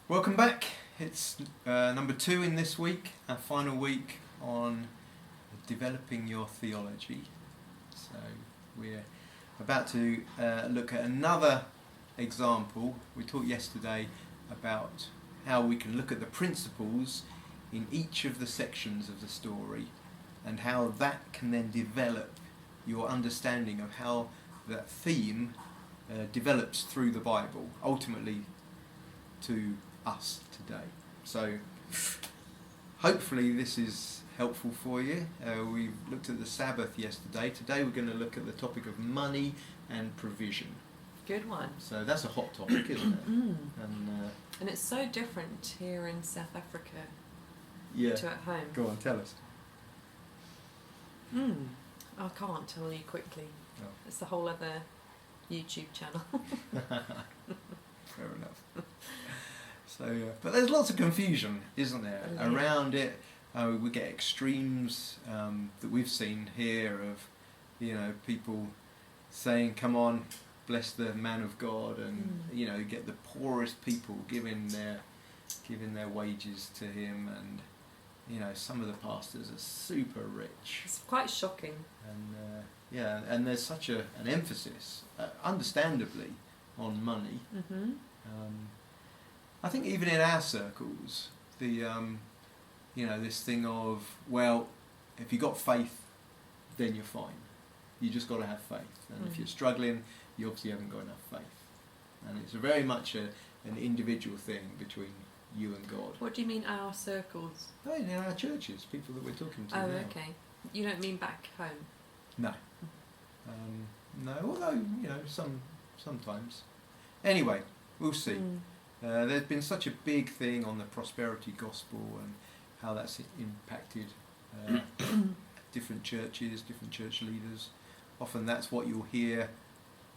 Welcome back. It's number 2 in this week, our final week on developing your theology. So we're about to look at another example. We talked yesterday about how we can look at the principles in each of the sections of the story and how that can then develop your understanding of how that theme develops through the Bible, ultimately to us today. So hopefully this is helpful for you. We looked at the Sabbath yesterday. Today we're going to look at the topic of money and provision. Good one. So that's a hot topic, isn't it? And it's so different here in South Africa Yeah. to at home. Go on, tell us. I can't tell you quickly. Oh. It's a whole other YouTube channel. Fair enough. So, but there's lots of confusion, isn't there, around it. We get extremes that we've seen here of, people saying, "Come on, bless the man of God," and you get the poorest people giving their wages to him, and some of the pastors are super rich. It's quite shocking. And and there's such an emphasis, understandably, on money. Mm-hmm. I think even in our circles, the this thing of, well, if you got faith, then you're fine. You just got to have faith, and if you're struggling, you obviously haven't got enough faith. And it's very much an individual thing between you and God. What do you mean our circles? Oh, in our churches, people that we're talking to. Oh, now. okay. You don't mean back home? No. No, although, sometimes. Anyway, we'll see. There's been such a big thing on the prosperity gospel and how that's impacted different churches, different church leaders. Often that's what you'll hear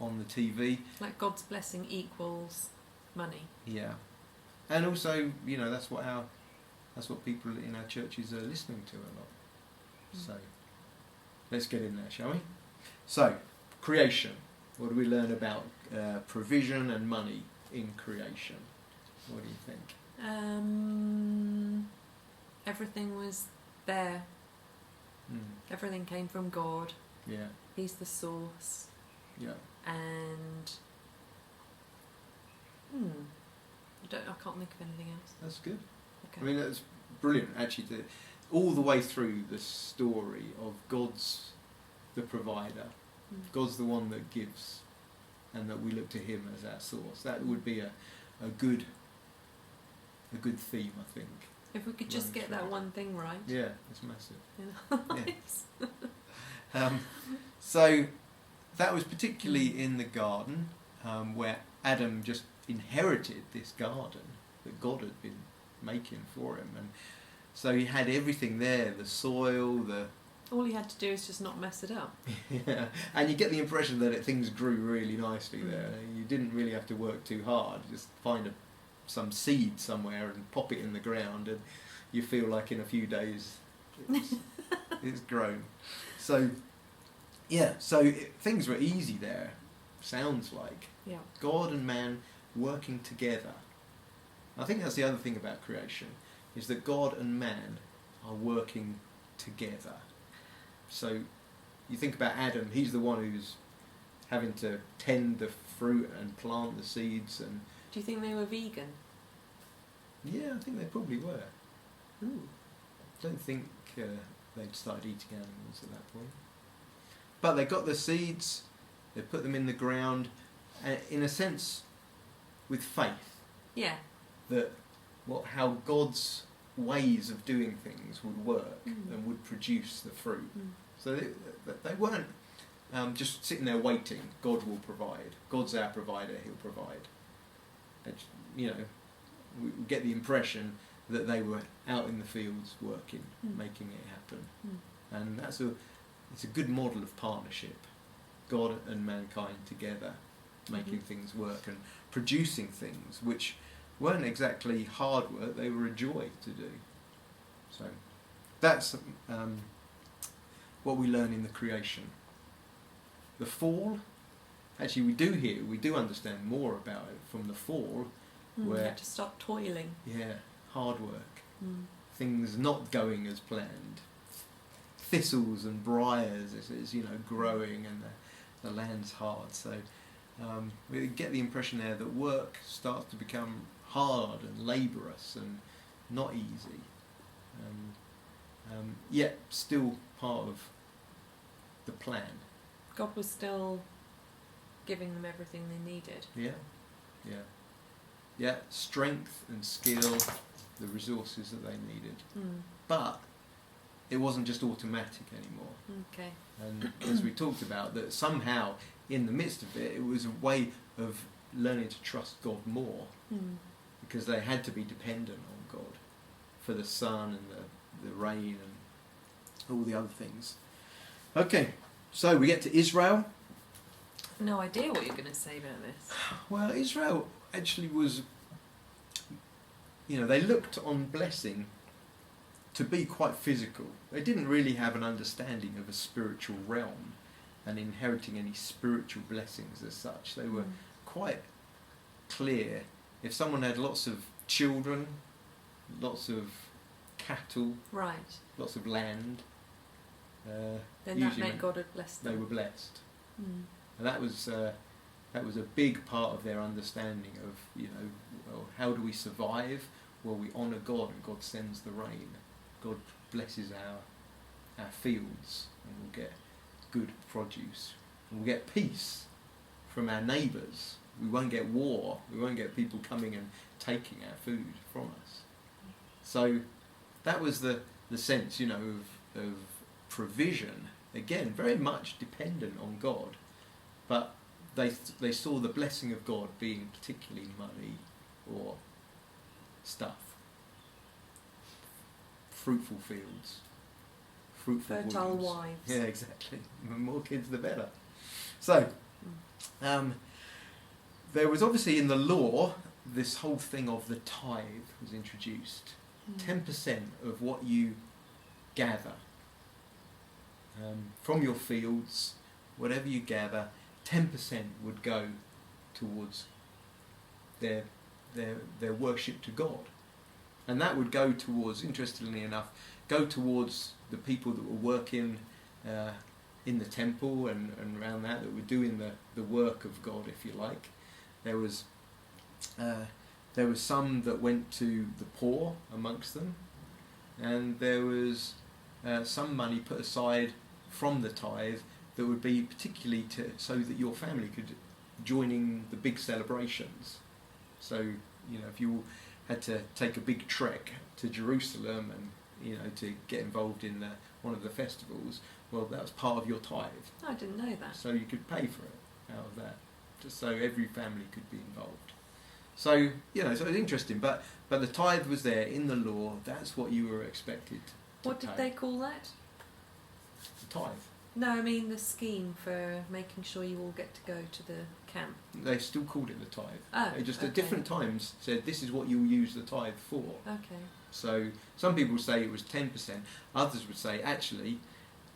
on the TV. Like God's blessing equals money. Yeah. And also, that's what people in our churches are listening to a lot. So, let's get in there, shall we? So, creation. What do we learn about provision and money in creation? What do you think? Everything was there. Everything came from God. Yeah. He's the source. Yeah. And I can't think of anything else. That's good. Okay. I mean, that's brilliant, actually, all the way through the story of God's the provider. God's the one that gives, and that we look to him as our source. That would be a good theme, I think. If we could just get that one thing right. Yeah, it's massive. Yeah. So that was particularly in the garden, where Adam just inherited this garden that God had been making for him, and so he had everything there, the soil, all he had to do is just not mess it up. Yeah, and you get the impression that things grew really nicely there. You didn't really have to work too hard, just find some seed somewhere and pop it in the ground, and you feel like in a few days it's grown. So things were easy there, sounds like. Yeah. God and man working together. I think that's the other thing about creation, is that God and man are working together. So you think about Adam, he's the one who's having to tend the fruit and plant the seeds. And do you think they were vegan? Yeah, I think they probably were. I don't think they'd started eating animals at that point. But they got the seeds, they put them in the ground, in a sense, with faith. Yeah. That how God's ways of doing things would work and would produce the fruit. So they weren't just sitting there waiting. God will provide. God's our provider. He'll provide. We get the impression that they were out in the fields working, making it happen, and it's a good model of partnership. God and mankind together, making things work and producing things which weren't exactly hard work, they were a joy to do. So that's what we learn in the creation. The fall, actually we do understand more about it from the fall You had to start toiling. Yeah, hard work. Mm. Things not going as planned. Thistles and briars as growing, and the land's hard. So we get the impression there that work starts to become hard and laborious and not easy. Yet still part of the plan. God was still giving them everything they needed. Yeah, strength and skill, the resources that they needed. But it wasn't just automatic anymore. Okay. And as we talked about, that somehow in the midst of it, it was a way of learning to trust God more, because they had to be dependent on God for the sun and the rain and all the other things. Okay, so we get to Israel. No idea what you're going to say about this. Well, Israel actually was, they looked on blessing to be quite physical. They didn't really have an understanding of a spiritual realm and inheriting any spiritual blessings as such. They were quite clear. If someone had lots of children, lots of cattle, right, lots of land, then that meant God had blessed them. They were blessed. And that was a big part of their understanding of, well, how do we survive? Well, we honour God, and God sends the rain. God blesses our fields, and we'll get good produce. And we'll get peace from our neighbours. We won't get war. We won't get people coming and taking our food from us. So that was the sense, of provision. Again, very much dependent on God. But they saw the blessing of God being particularly money or stuff. Fruitful fields. Fruitful fertile wombs. wives. Yeah, exactly. The more kids, the better. So, there was obviously in the law, this whole thing of the tithe was introduced. 10% of what you gather from your fields, whatever you gather, 10% would go towards their worship to God. And that would go towards, interestingly enough, go towards the people that were working in the temple and around that were doing the work of God, if you like. There was some that went to the poor amongst them, and there was some money put aside from the tithe that would be particularly so that your family could join in the big celebrations. So, if you had to take a big trek to Jerusalem and, to get involved in one of the festivals, well, that was part of your tithe. I didn't know that. So you could pay for it out of that, just so every family could be involved. So, so it was interesting, but the tithe was there in the law. That's what you were expected to What pay. did they call that? The tithe. No, I mean the scheme for making sure you all get to go to the camp. They still called it the tithe. Oh, They just okay. at different times said this is what you'll use the tithe for. Okay. So some people would say it was 10%. Others would say actually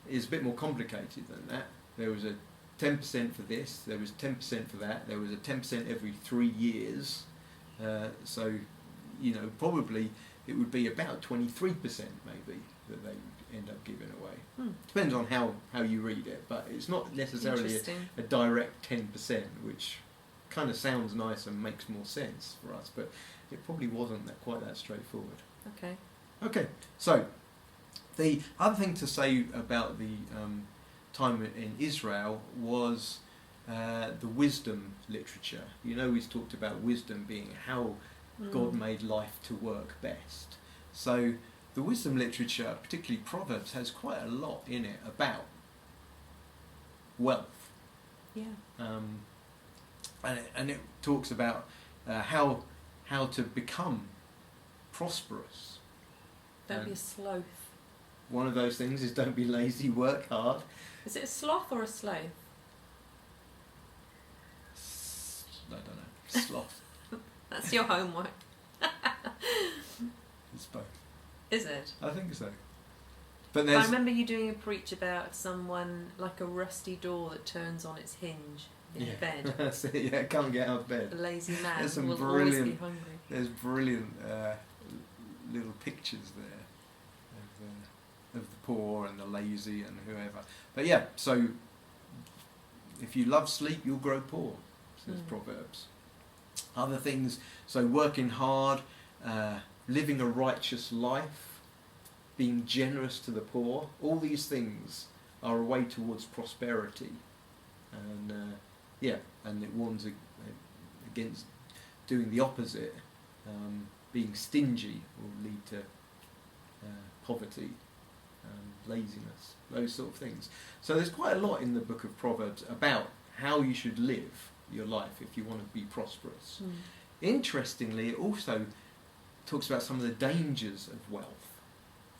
it's a bit more complicated than that. There was a 10% for this. There was 10% for that. There was a 10% every 3 years. So, probably it would be about 23% maybe that they would end up giving away. Depends on how you read it, but it's not necessarily a direct 10%, which kind of sounds nice and makes more sense for us, but it probably wasn't quite that straightforward. Okay. Okay, so the other thing to say about the time in Israel was the wisdom literature. We've talked about wisdom being how God made life to work best. So the wisdom literature, particularly Proverbs, has quite a lot in it about wealth. Yeah. And it talks about how to become prosperous. Don't be a sloth. One of those things is don't be lazy, work hard. Is it a sloth or a sloth? I don't know. Sloth. That's your homework. It's both. Is it? I think so. But I remember you doing a preach about someone like a rusty door that turns on its hinge. in bed. That's it, yeah, can't get out of bed. A lazy man There's some will always be brilliant- hungry. There's brilliant little pictures there of the poor and the lazy and whoever. But yeah, so if you love sleep, you'll grow poor, says Proverbs. Other things, so working hard, living a righteous life, being generous to the poor, all these things are a way towards prosperity. And and it warns against doing the opposite. Being stingy will lead to poverty, laziness, those sort of things. So there's quite a lot in the book of Proverbs about how you should live your life if you want to be prosperous. Interestingly, it also talks about some of the dangers of wealth,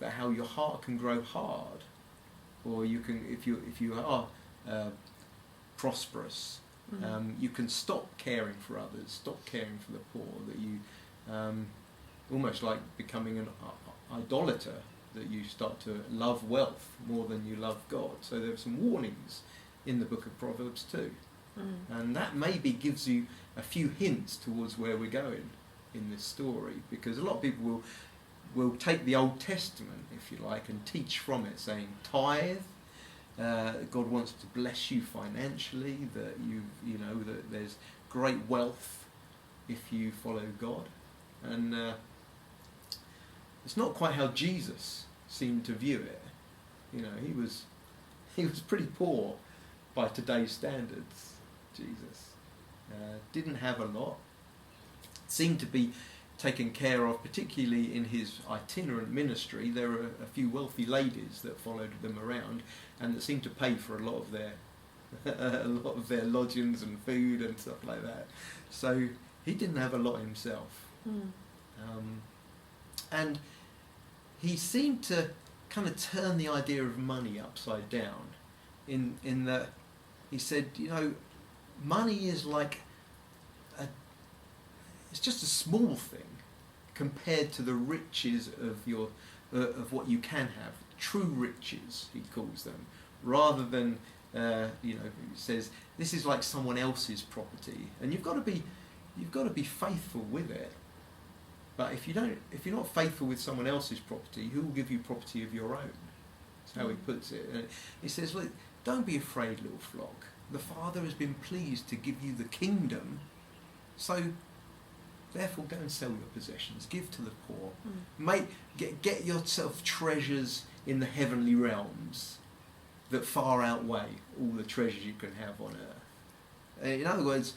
about how your heart can grow hard, or you can, if you are prosperous, you can stop caring for others, stop caring for the poor. That you almost like becoming an idolater, that you start to love wealth more than you love God. So there are some warnings in the book of Proverbs too. And that maybe gives you a few hints towards where we're going in this story, because a lot of people will take the Old Testament, if you like, and teach from it, saying tithe. God wants to bless you financially, that you know that there's great wealth if you follow God, and it's not quite how Jesus seemed to view it. You know, he was pretty poor by today's standards. Jesus didn't have a lot, seemed to be taken care of, particularly in his itinerant ministry. There were a few wealthy ladies that followed them around and that seemed to pay for a lot of their lodgings and food and stuff like that. So he didn't have a lot himself. And he seemed to kind of turn the idea of money upside down in that he said, you know, money is like it's just a small thing compared to the riches of your of what you can have. True riches, he calls them, rather than he says this is like someone else's property, and you've got to be faithful with it. But if you're not faithful with someone else's property, who will give you property of your own? That's how he puts it. And he says, look, don't be afraid, little flock. The Father has been pleased to give you the kingdom, so therefore go and sell your possessions, give to the poor, get yourself treasures in the heavenly realms that far outweigh all the treasures you can have on earth. In other words,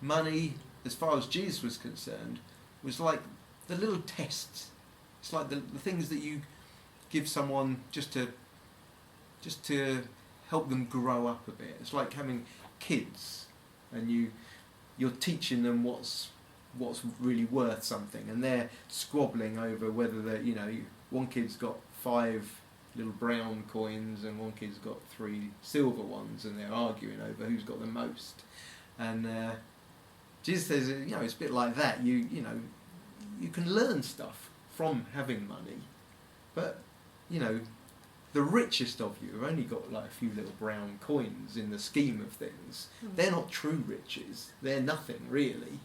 money, as far as Jesus was concerned, was like the little tests. It's like the things that you give someone just to help them grow up a bit. It's like having kids, and you're teaching them what's really worth something, and they're squabbling over whether one kid's got 5 little brown coins and one kid's got 3 silver ones, and they're arguing over who's got the most. And Jesus says, it's a bit like that. You can learn stuff from having money, but the richest of you have only got like a few little brown coins in the scheme of things. They're not true riches. They're nothing really.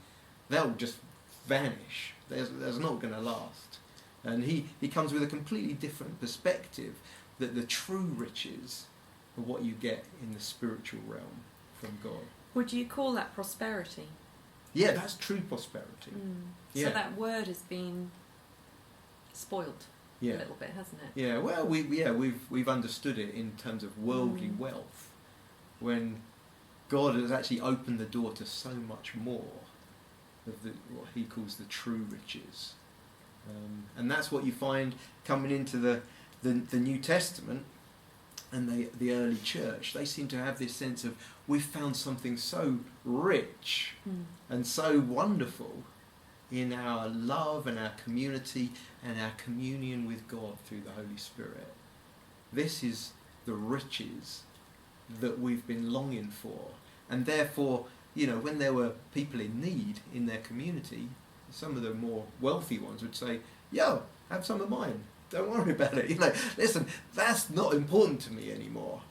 They'll just vanish. They're not going to last. And he comes with a completely different perspective, that the true riches are what you get in the spiritual realm from God. Would you call that prosperity? Yeah, that's true prosperity. Yeah. So that word has been spoilt a little bit, hasn't it? Yeah. Well, we've understood it in terms of worldly wealth, when God has actually opened the door to so much more of what he calls the true riches, and that's what you find coming into the New Testament. And the early church, they seem to have this sense of, we've found something so rich and so wonderful in our love and our community and our communion with God through the Holy Spirit. This is the riches that we've been longing for. And therefore, when there were people in need in their community, some of the more wealthy ones would say, yo, have some of mine. Don't worry about it. Listen, that's not important to me anymore.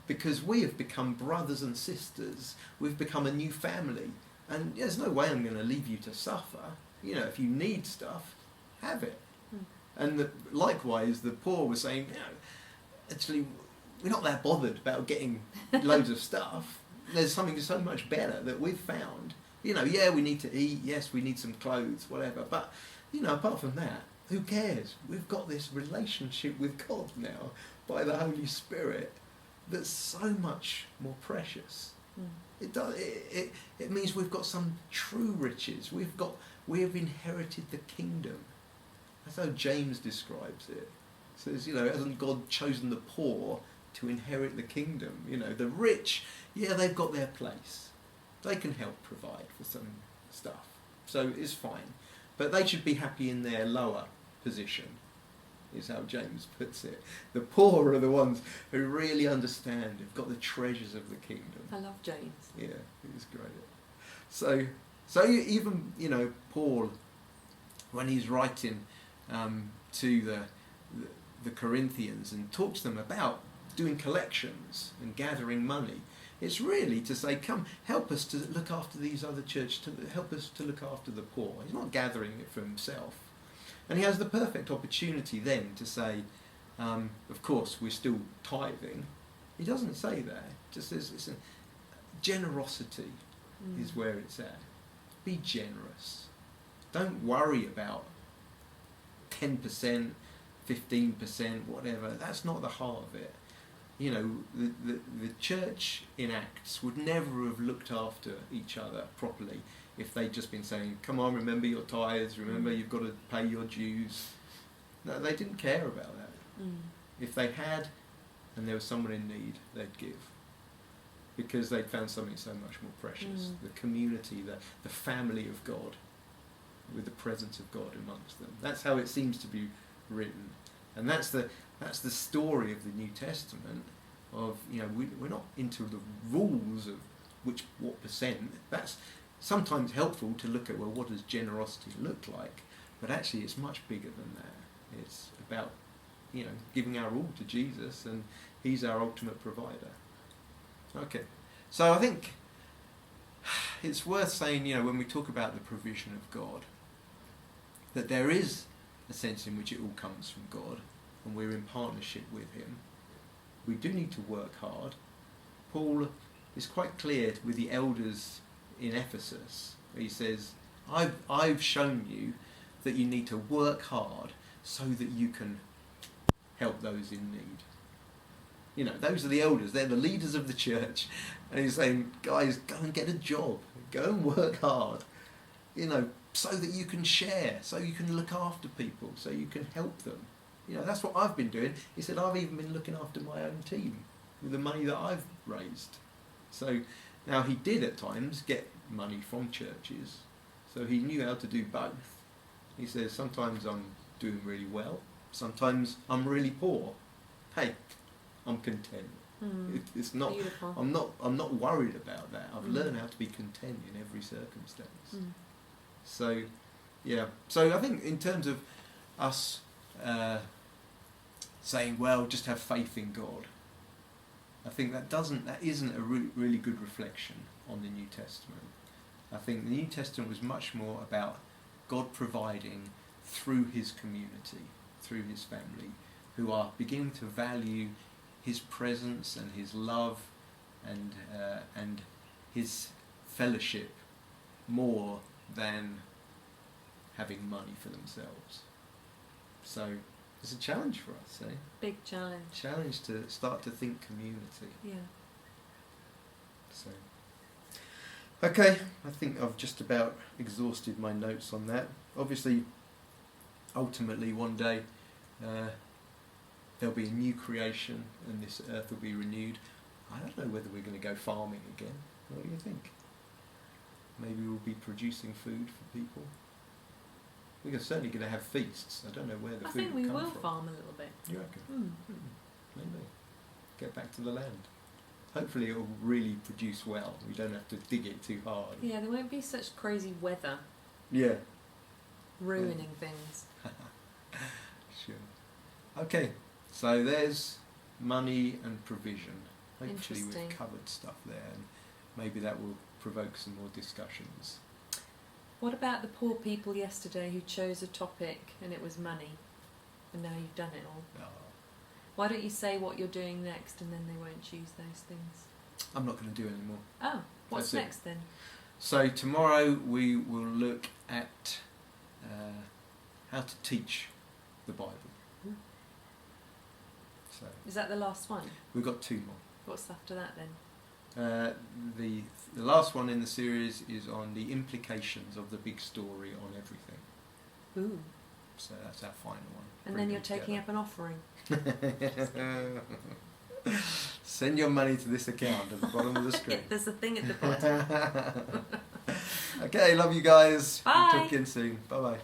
because we have become brothers and sisters. We've become a new family. And there's no way I'm going to leave you to suffer. You know, if you need stuff, have it. And likewise, the poor were saying, actually, we're not that bothered about getting loads of stuff. There's something so much better that we've found. We need to eat. Yes, we need some clothes, whatever. But, apart from that, who cares? We've got this relationship with God now by the Holy Spirit that's so much more precious. It means we've got some true riches. We have inherited the kingdom. That's how James describes it. He says, hasn't God chosen the poor to inherit the kingdom? The rich, they've got their place. They can help provide for some stuff. So it's fine. But they should be happy in their lower position, is how James puts it. The poor are the ones who really understand, have got the treasures of the kingdom. I love James. Yeah, he's great. So even, Paul, when he's writing to the Corinthians and talks to them about doing collections and gathering money, it's really to say, come, help us to look after these other churches, to help us to look after the poor. He's not gathering it for himself. And he has the perfect opportunity then to say, of course, we're still tithing. He doesn't say that. Just says it's generosity is where it's at. Be generous. Don't worry about 10%, 15%, whatever. That's not the heart of it. The church in Acts would never have looked after each other properly if they'd just been saying, come on, remember your tithes, remember you've got to pay your dues. No, they didn't care about that. If they had, and there was someone in need, they'd give. Because they'd found something so much more precious. The community, the family of God, with the presence of God amongst them. That's how it seems to be written. And that's the story of the New Testament of, we're not into the rules of what percent. That's sometimes helpful to look at, well, what does generosity look like? But actually it's much bigger than that. It's about, giving our all to Jesus, and he's our ultimate provider. Okay. So I think it's worth saying, when we talk about the provision of God, that there is a sense in which it all comes from God, and we're in partnership with him. We do need to work hard. Paul is quite clear with the elders in Ephesus. He says, I've shown you that you need to work hard so that you can help those in need. Those are the elders. They're the leaders of the church. And he's saying, guys, go and get a job. Go and work hard. So that you can share, so you can look after people, so you can help them. That's what I've been doing. He said, I've even been looking after my own team with the money that I've raised. So now he did at times get money from churches, so he knew how to do both. He says, sometimes I'm doing really well, sometimes I'm really poor. Hey, I'm content. It's not. Beautiful. I'm not worried about that. I've learned how to be content in every circumstance. So, yeah. So I think in terms of us saying, well, just have faith in God, I think that isn't a really good reflection on the New Testament. I think the New Testament was much more about God providing through his community, through his family, who are beginning to value his presence and his love and his fellowship more than having money for themselves. So it's a challenge for us, eh? Big challenge. Challenge to start to think community. Yeah. So, okay, I think I've just about exhausted my notes on that. Obviously, ultimately one day there'll be a new creation and this earth will be renewed. I don't know whether we're going to go farming again. What do you think? Maybe we'll be producing food for people. We're certainly going to have feasts. I don't know where the food will come from. I think we will farm a little bit. You reckon? Maybe. Get back to the land. Hopefully it will really produce well. We don't have to dig it too hard. Yeah, there won't be such crazy weather. Yeah. Ruining things. Sure. Okay, so there's money and provision. hopefully Interesting. we've covered stuff there, and maybe that will provoke some more discussions. What about the poor people yesterday who chose a topic and it was money, and now you've done it all? Oh, Why don't you say what you're doing next, and then they won't choose those things? I'm not going to do any more. Oh, what's That's it. next then? So tomorrow we will look at how to teach the Bible. Hmm. So Is that the last one? we've got 2 more. What's after that then? The last one in the series is on the implications of the big story on everything. Ooh. So that's our final one. And then you're taking up an offering. Send your money to this account at the bottom of the screen. There's a thing at the bottom. Okay, love you guys. Bye. We'll talk again soon. Bye bye.